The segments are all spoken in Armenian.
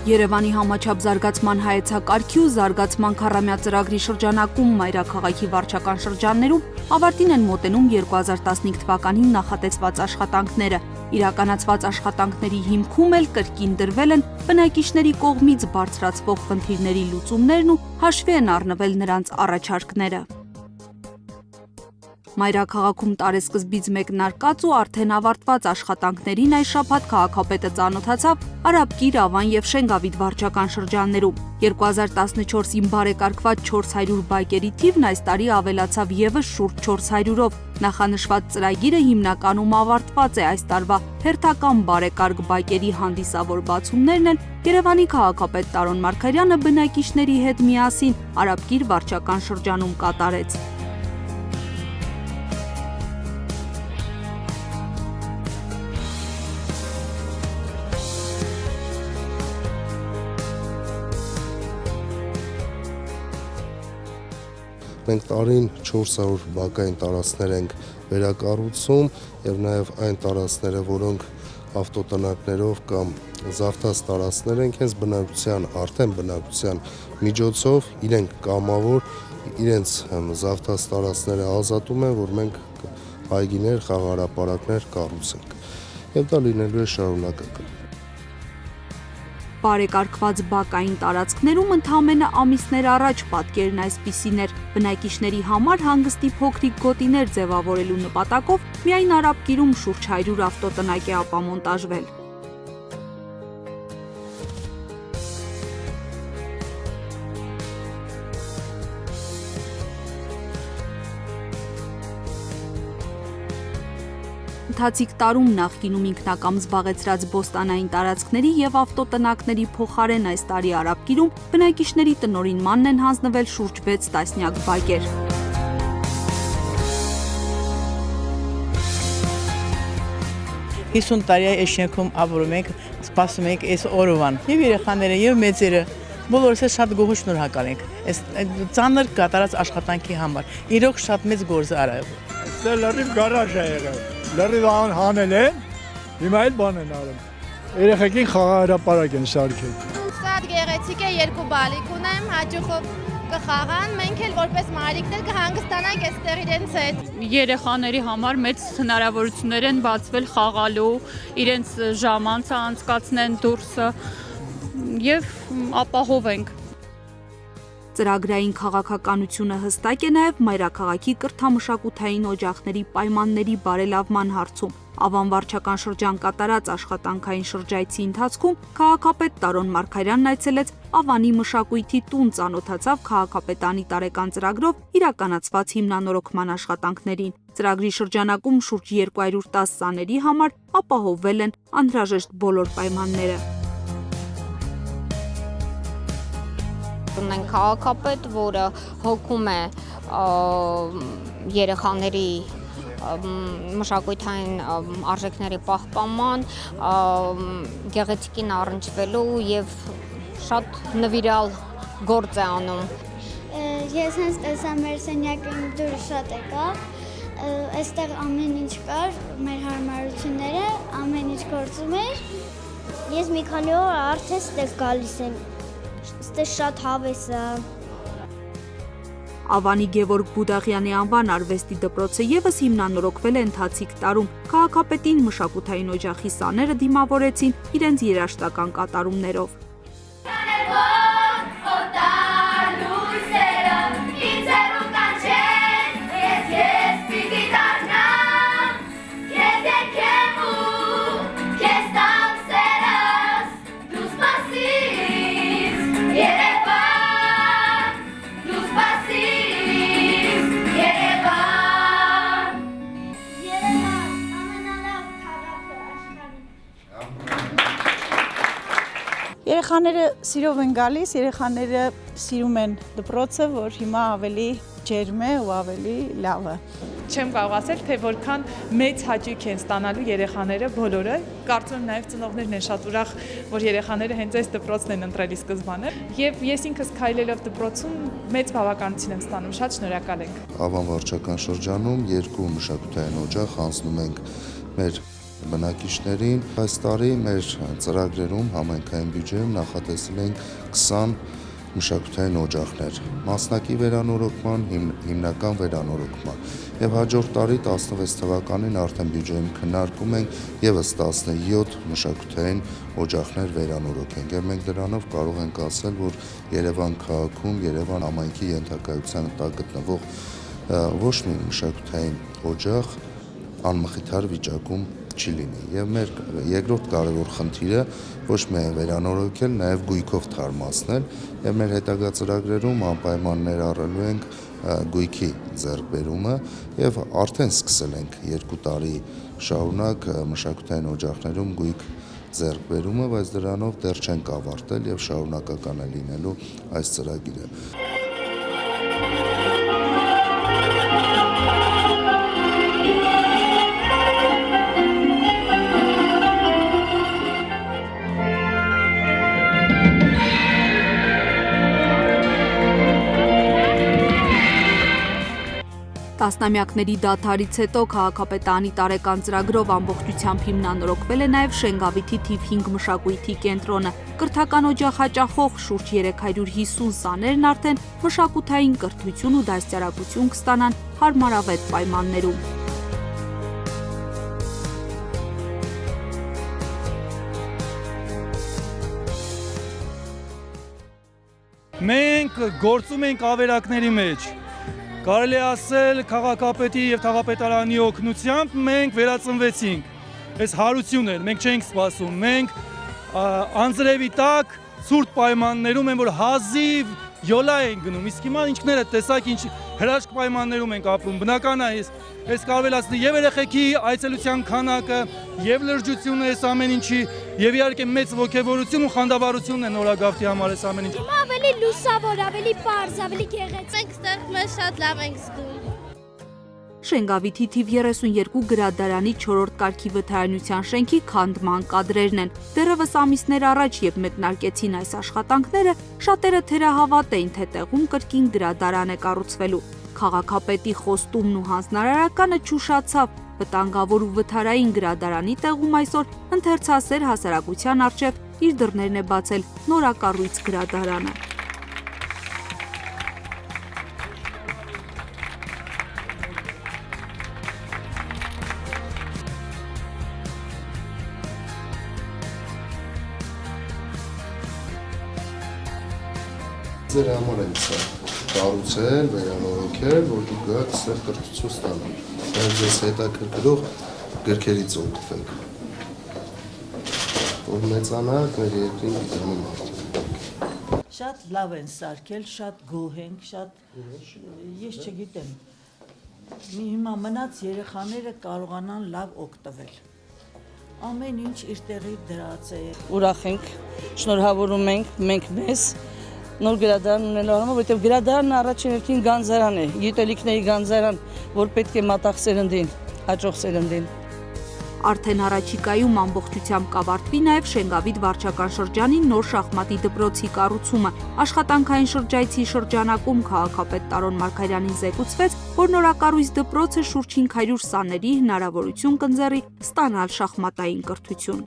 Երևանի համաչափ զարգացման հայեցակարգի ու զարգացման քառամյա ծրագրի շրջանակում մայրաքաղաքի վարչական շրջաններում ավարտին են մոտենում 2015 թվականին նախատեսված աշխատանքները։ Իրականացված աշխատանքների հիմքում էլ կրկին դրվել են բնակիչների կողմից բարձրացվող խնդիրների լուծումներն ու հաշվի են առնվել նրանց առաջարկները։ Մայրաքաղաքում տարեսկզբից մեկնարկած ու արդեն ավարտված աշխատանքներին այս շաբաթ քաղաքապետը ծանոթացավ Արաբկիր, Ավան եւ Շենգավիթ վարչական շրջաններում։ 2014-ին բարեկարգված 400 բայկերի թիվն այս տարի ավելացավ եւս շուրջ 400-ով։ Նախանշված ծրագիրը հիմնականում ավարտված է այս տարվա հերթական բարեկարգ բայկերի հանդիսավոր բացումներն էլ Երևանի քաղաքապետ Տարոն Մարգարյանը բնակիչների հետ միասին Արաբկիր վարչական շրջանում կատարեց։ Մենք տարին 400 բակային տարածքներ ենք վերակառուցում եւ նաեւ այն տարածքները, որոնք ավտոտնակներով կամ զարդած տարածքներ են, հենց արդեն բնակության միջոցով իրենք կամավոր իրենց զարդած տարածքները ազատում են, որ մենք այգիներ, խաղահրապարակներ կառուցենք։ Եվ դա լինելու է շարունակական։ Բարեկարգված բակային տարածքներում ընդամենը ամիսներ առաջ պատկերն այսպիսին էր։ Բնակիչների համար հանգստի փոքրիկ գոտիներ ձևավորելու նպատակով միայն Արաբկիրում շուրջ 100 ավտոտնակ է ապամոնտաժվել։ Ընթացիկ տարում նախկինում ինքնակամ զբաղեցրած բոստանային տարածքների եւ ավտոտնակների փոխարեն այս տարի Արաբկիրում բնակիչների տնօրինմանն են հանձնվել շուրջ 6 տասնյակ բայկեր։ Հիսուն տարի այս շենքում ապրում ենք, սպասում ենք այս օրվան։ Եվ երեխաները եւ մեծերը բոլորս շատ գոհ շնորհակալ ենք այս ծանր կատարած աշխատանքի համար։ Իրոք շատ մեծ գործ արավ։ Դա լրիվ գարաժ է եղել։ Լրիվ հանել են, հիմա էլ բան են արել։ Երեխեքին խաղահրապարակ են սարքել։ Շատ գեղեցիկ է, 2 բալիկ ունեմ, հաճախով կխաղան, մենք էլ որպես մայրիկներ կհանգստանանք այստեղ իրենց հետ։ Երեխաների համար մեծ հնարավորություններ են բացվել խաղալու, իրենց ժամանցը անցկացնեն դուրսը եւ ապահով ենք։ Ծրագրային քաղաքականությունը հստակ է նաև մայրաքաղաքի կրթամշակութային օջախների պայմանների բարելավման հարցում։ Ավան վարչական շրջան կատարած աշխատանքային շրջայցի ընթացքում քաղաքապետ Տարոն Մարգարյանն այցելեց Ավանի մշակույթի տուն, ծանոթացավ քաղաքապետանի տարեկան ծրագրով իրականացված հիմնանորոգման աշխատանքներին։ Ծրագրի շրջանակում շուրջ 210 սաների համար ապահովվել են անհրաժեշտ բոլոր պայմանները։ Ունենք քաղաքապետ, որը հոգում է երեխաների մշակութային արժեքների պահպանման, գեղեցիկին առնչվելու եւ շատ նվիրալ գործ է անում։ Ես հենց տեսա մեր սենյակին դուրս շատ եկավ, այստեղ ամեն ինչ կար, մեր հարմարությունները, ամեն ինչ գործում էր։ Ես մի քանի օր արդեն ստեղ գալիս եմ։ Ստե շատ հավես է։ Ավանի Գևորգ Բուդաղյանի անվան արվեստի դպրոցը եւս հիմնանորոգվել է ընթացիկ տարում։ Քաղաքապետին մշակութային օջախի սաները դիմավորեցին իրենց երաժշտական կատարումներով։ Երեխաները սիրով են գալիս, երեխաները սիրում են դպրոցը, որ հիմա ավելի ջերմ է ու ավելի լավ է։ Չեմ կարող ասել, թե որքան մեծ հաճույք են ստանալու երեխաները բոլորը։ Կարծում եմ նաև ծնողներն են շատ ուրախ, որ երեխաները հենց այս դպրոցն են ընտրել ի սկզբանե։ Եվ ես ինքս քայլելով դպրոցում մեծ բավականություն եմ ստանում, շատ շնորհակալ ենք։ Ավան վարչական շրջանում 2 մշակութային օջախ հանձնում ենք մեր բնակիչներին։ Այս տարի մեր ծրագրերում համայնքային բյուջեում նախատեսել ենք 20 մշակութային օջախներ, մասնակի վերանորոգման, հիմնական վերանորոգման եւ հաջորդ տարի 16 թվականին արդեն բյուջեում քննարկում ենք եւս 17 մշակութային օջախներ վերանորոգենք եւ մենք դրանով կարող ենք ասել, որ Երևան քաղաքում, Երևան համայնքի ենթակայության տակ գտնվող ոչ մի մշակութային օջախ անմխիթար վիճակում չի լինի եւ մեր երկրորդ կարևոր խնդիրը ոչ միայն վերանորոգել, նաեւ գույքով թարմացնել եւ մեր հետագա ծրագրերում անպայման ներառելու ենք գույքի ձեռքբերումը եւ արդեն սկսել ենք 2 տարի շարունակ մշակութային օջախներում գույք ձեռքբերումը, բայց դրանով դեռ չենք ավարտել եւ շարունակական է լինելու այս ծրագիրը։ Տասնամյակների դադարից հետո քաղաքապետարանի տարեկան ծրագրով ամբողջությամբ հիմնանորոգվել է նաև Շենգավիթի թիվ 5 մշակույթի կենտրոնը։ Կրթական օջախ հաճախող շուրջ 350 սաներն արդեն մշակութային կրթություն ու դաստիարակություն կստանան հարմարավետ պայմաններում։ Մենք գործում ենք ավերակների մեջ։ Կարելի ասել քաղաքապետի եւ թաղապետարանի օգնությամբ մենք վերածնվեցինք։ Այս հարություն էր, մենք չենք սպասում։ Մենք անձրևի տակ ցուրտ պայմաններում են, որ հազիվ յոլա են գնում։ Իսկ հիմա ինչքները տեսակ ինչ հրաշք պայմաններում ենք ապրում։ Բնական է, այս կարվել ասել եւ երեխեքի այցելության քանակը, եւ լրջությունը այս ամեն ինչի, եւ իհարկե մեծ ոգևորություն ու խանդավառություն է նորագավթի համար այս ամեն ինչը։ Հիմա ավելի լուսավոր, ավելի պարզ, ավելի գեղեցիկ։ Մենք ստեղ մեզ շատ լավ ենք զգում։ Շենգավիթի թիվ 32 գրադարանի 4-րդ կարգի վթարանության շենքի քանդման կադրերն են։ Դեռևս ամիսներ առաջ, երբ մեկնարկեցին այս աշխատանքները, շատերը թերահավատ էին, թե տեղում կրկին գրադարան է կառուցվելու։ Քաղաքապետի խոստումն ու հանձնարարականը չուշացավ։ Վտանգավոր ու վթարային գրադարանի տեղում այսօր ընթերցասեր հասարակության առջև իր դռներն է բացել նորակառույց գրադարանը։ Ձեր համար ենք սա կառուցել, վերանորոգել, որ դուք գաք ստեղ կրթություն ստանալ։ Բայց ձեզ հետաքրքրող գրքերից օգտվեք։ Որ մեծանաք մեր երկրին գիտեմի մարդիկ։ Շատ լավ են սարքել, շատ գոհ ենք, շատ ես չգիտեմ։ Հիմա մնաց երեխաները կարողանան լավ օգտվել։ Ամեն ինչ իր տեղի դրած է։ Ուրախ ենք, շնորհավորում ենք մենք մեզ նոր գրադարան ունենալու համար, որտեղ գրադարանն առաջին հերթին գանձարան է, գիտելիքների գանձարան, որ պետք է մատաղ սերնդին, հաջող սերնդին։ Արդեն առաջիկայում ամբողջությամբ կավարտվի նաև Շենգավիթ վարչական շրջանի նոր շախմատի դպրոցի կառուցումը։ Աշխատանքային շրջայցի շրջանակում քաղաքապետ Տարոն Մարգարյանին զեկուցվեց, որ նորակառույց դպրոցը շուրջ 500 սաների հնարավորություն կընձեռի ստանալ շախմատային կրթություն։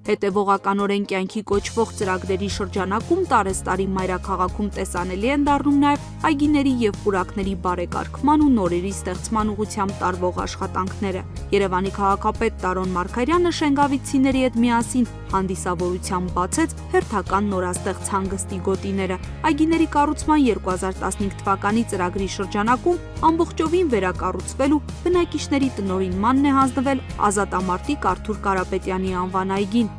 Հետևողականորեն կյանքի կոչվող ծրագրերի շրջանակում տարեստարի մայրաքաղաքում տեսանելի են դառնում նաև այգիների եւ պուրակների բարեկարգման ու նորերի ստեղծման ուղղությամբ տարվող աշխատանքները։ Երևանի քաղաքապետ Տարոն Մարգարյանը շենգավիթցիների հետ միասին հանդիսավորությամբ բացեց հերթական նորաստեղծ հանգստի գոտիները։ Այգիների կառուցման 2015 թվականի ծրագրի շրջանակում ամբողջովին վերակառուցվել ու բնակիչների տնօրինմանն է հանձնվել ազատամարտիկ Արթուր Կարապետյանի անվան այգին։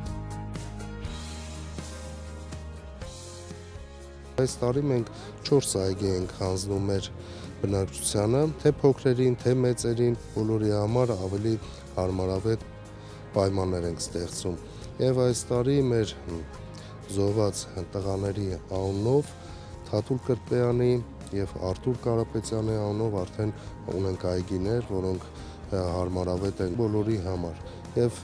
Այս տարի մենք 4 այգի ենք հանձնում մեր բնակչությանը, թե փոքրերին, թե մեծերին, բոլորի համար ավելի հարմարավետ պայմաններ ենք ստեղծում։ Եվ այս տարի մեր զոհված տղաների անունով Թաթուլ Կրպեյանի եւ Արթուր Կարապետյանի անունով արդեն ունենք այգիներ, որոնք հարմարավետ են բոլորի համար։ Եվ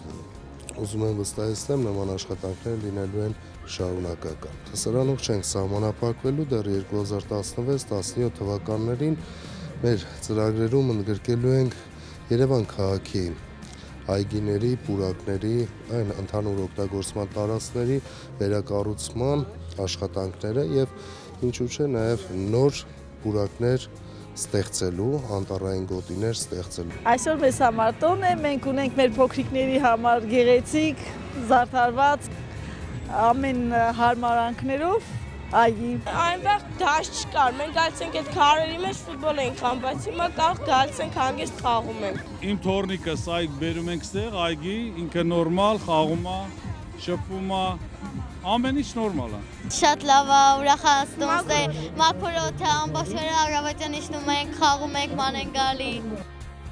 ուզում եմ վստահեցնել, նման աշխատանքներ լինելու են շարունակական։ Սրանով չենք սահմանափակվելու, դեռ 2016-17 թվականներին մեր ծրագրերում ընդգրկելու ենք Երևան քաղաքի այգիների, պուրակների, այն ընդհանուր օգտագործման տարածքների վերակառուցման աշխատանքները եւ ինչու՞ չէ նաեւ նոր պուրակներ ստեղծելու, անտառային գոտիներ ստեղծելու։ Այսօր մեզ համար տոն է, մենք ունենք մեր փոքրիկների համար գեղեցիկ, զարդարված ամեն հարմարանքներով այգի։ Այնտեղ դաշ չկար, մենք գալիս ենք այդ քարերի մեջ ֆուտբոլ ենք խաղում, բայց հիմա գալիս ենք հանգիստ խաղում ենք։ Իմ թորնիկս այգ բերում ենք ստեղ, այգի, ինքը նորմալ խաղում է, շփվում է, ամեն ինչ նորմալ է։ Շատ լավ է, ուրախացնում է, մաքրոտ է, ամբողջները առավոտյան իջնում ենք, խաղում ենք, ման ենք գալի։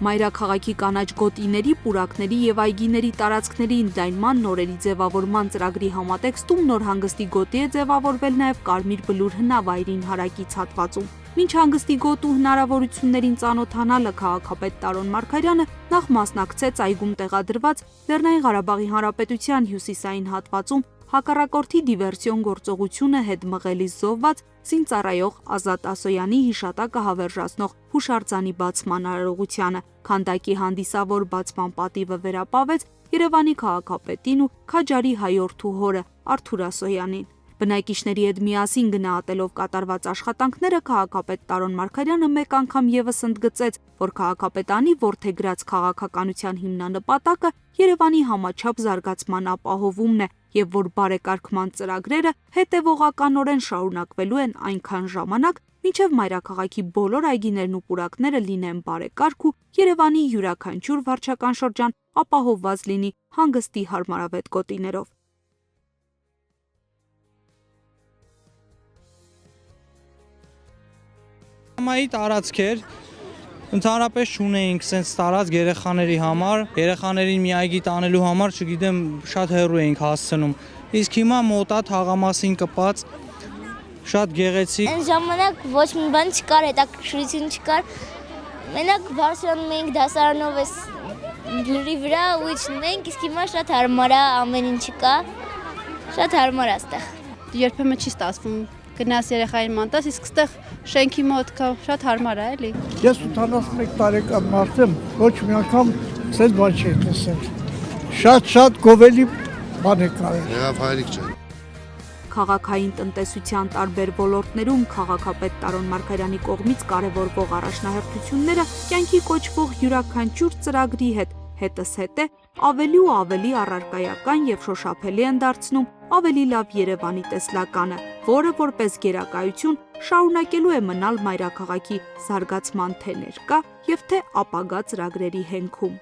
Մայրաքաղաքի կանաչ գոտիների, պուրակների եւ այգիների տարածքների ընդլայնման նորերի ձևավորման ծրագրի համատեքստում նոր հանգստի գոտի է ձևավորվել նաեւ Կարմիր Բլուր հնավայրին հարակից հատվածում։ Մինչ հանգստի գոտու հնարավորություններին ծանոթանալը քաղաքապետ Տարոն Մարգարյանը նախ մասնակցեց այգում տեղադրված Լեռնային Ղարաբաղի Հանրապետության հյուսիսային հատվածում հակառակորդի դիվերսիոն գործողությունը հետ մղելիս զոհված զինծառայող Ազատ Ասոյանի հիշատակը հավերժացնող հուշարձանի բացման արարողությանը։ Քանդակի հանդիսավոր բացման պատիվը վերապավեց Երևանի քաղաքապետին ու Քաջարի հայորդու հորը Արթուր Ասոյանին։ Բնակիչների հետ միասին գնահատելով կատարված աշխատանքները քաղաքապետ Տարոն Մարգարյանը մեկ անգամ եւս ընդգծեց, որ քաղաքապետանի ворթեգրած քաղաքականության հիմնանպատակը Երևանի համաչափ զարգացման ապահովումն է եւ որ բարեկարգման ծրագրերը հետեւողականորեն շարունակվելու են այնքան ժամանակ, մինչեւ մայրաքաղաքի բոլոր այգիներն ու պուրակները լինեն բարեկարգ ու Երևանի յուրաքանչյուր վարչական շրջան ապահովված լինի հանգստի հարմարավետ գոտիներով։ Համայի տարածքեր ընդհանրապես չունեինք sense տարած երեխաների համար, երեխաներին մի այգի տանելու համար, չգիտեմ, շատ հեռու էինք հասցնում։ Իսկ հիմա մոտա թաղամասին կպած շատ գեղեցիկ։ Այն ժամանակ ոչ մի բան չկար, հետաքրքրություն չկար։ Մենակ Բարսելոնում էինք դասարանով էս լրի վրա ու իջնում էինք, իսկ հիմա շատ հարմար է, ամեն ինչ կա։ Շատ հարմար է այստեղ։ Երբեմն չի ստացվում գնաս երեխային մանտաս, իսկ ստեղ շենքի մոտ կա, շատ հարմար է, էլի։ Ես 81 տարեկան մարդ եմ, ոչ մի անգամ ցած բան չի տեսել։ Շատ գովելի բան է կարել։ Եվ հայրիկ չէ։ Քաղաքային տնտեսության տարբեր ոլորտներում քաղաքապետ Տարոն Մարգարյանի կողմից կարևորվող առաջնահերթությունները կյանքի կոչվող յուրաքանչյուր ծրագրի հետ հետզհետե ավելի ու ավելի առարկայական եւ շոշափելի են դարձնում ավելի լավ Երևանի տեսլականը, որը որպես գերակայություն շարունակելու է մնալ մայրաքաղաքի զարգացման թե ներկա եւ թե ապագա ծրագրերի հենքում։